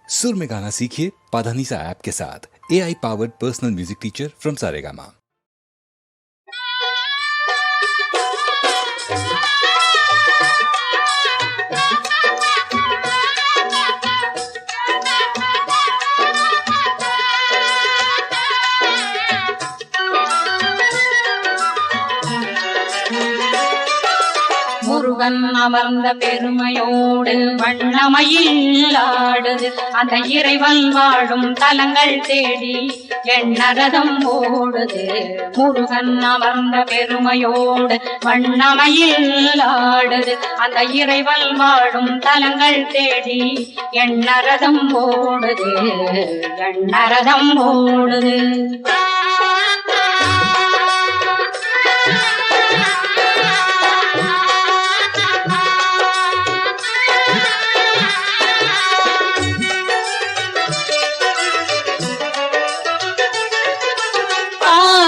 सुर में गाना सीखिए पाधानीसा ऐप के साथ। AI powered personal music teacher from Saregama. Murugan அமர்ந்த பெருமையோடு வண்ணமயில் ஆடுது அந்த இறைவன் வாழும் தலங்கள் தேடி எண்ணரதம் ஓடுது. முருகன் அமர்ந்த பெருமையோடு வண்ணமயில் ஆடுது அந்த இறைவன் வாழும் தலங்கள் தேடி எண்ணரதம் ஓடுது, எண்ணரதம் ஓடுது.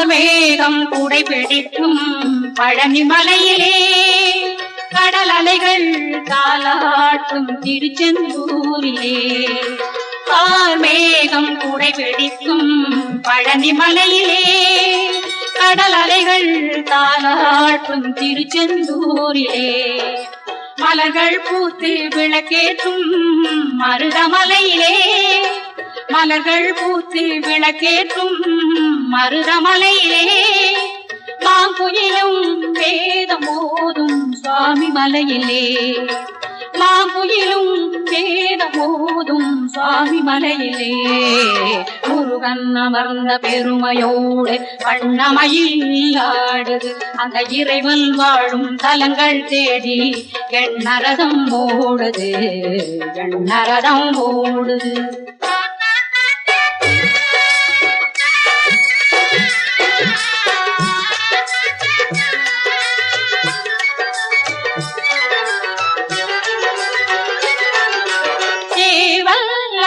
மேகம் கூடை பிடிக்கும் பழனி மலையிலே கடல் அலைகள் தாலாட்டும் திருச்செந்தூரிலே. மேகம் கூடை பிடிக்கும் பழனி மலையிலே கடல் அலைகள் தாலாட்டும் திருச்செந்தூரிலே. மலர்கள் பூத்து விளக்கேற்றும் மருதமலையிலே, மலர்கள் பூத்து விளக்கேற்றும் மருதமலையிலே மாங்குயிலும் வேதம் ஓதும் சுவாமி மலையிலே, மாங்குயிலும் வேதம் ஓதும் சுவாமி மலையிலே. முருகன் அமர்ந்த பெருமையோடு வண்ணமயில் ஆடுது அந்த இறைவன் வாழும் தலங்கள் தேடி எண்ணரதம் ஓடுது, எண்ணரதம் ஓடுது.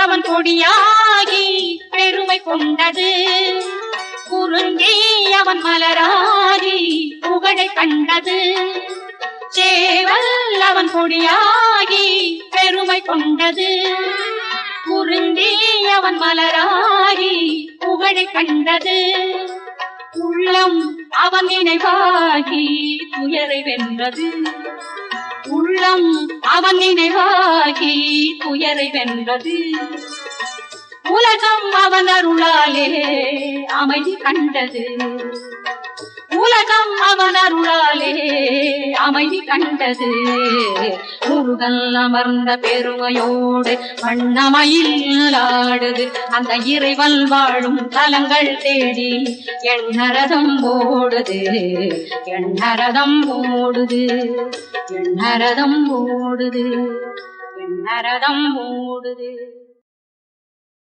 அவன் கொடியாகி பெருமை கொண்டது, குறுங்கி அவன் மலராகி புகழை கண்டது. சேவல் அவன் கொடியாகி பெருமை கொண்டது, குறுங்கி அவன் மலராகி புகழை கண்டது. உள்ளம் அவன் நினைவாகி துயரை வென்றது, உள்ளம் அவன் நினைவாகி துயரை வென்றது. உலகம் அவன் அருளாலே அமைதி கண்டது, உலகம் அவன் அருளாலே அமைதி கண்டது. முருகன் அமர்ந்த பெருமையோடு வண்ணமயில் ஆடுது அந்த இறைவன் வாழும் தலங்கள் தேடி எண்ணரதம் ஓடுது, எண்ணரதம் ஓடுது, எண்ணரதம் ஓடுது, எண்ணரதம் ஓடுது.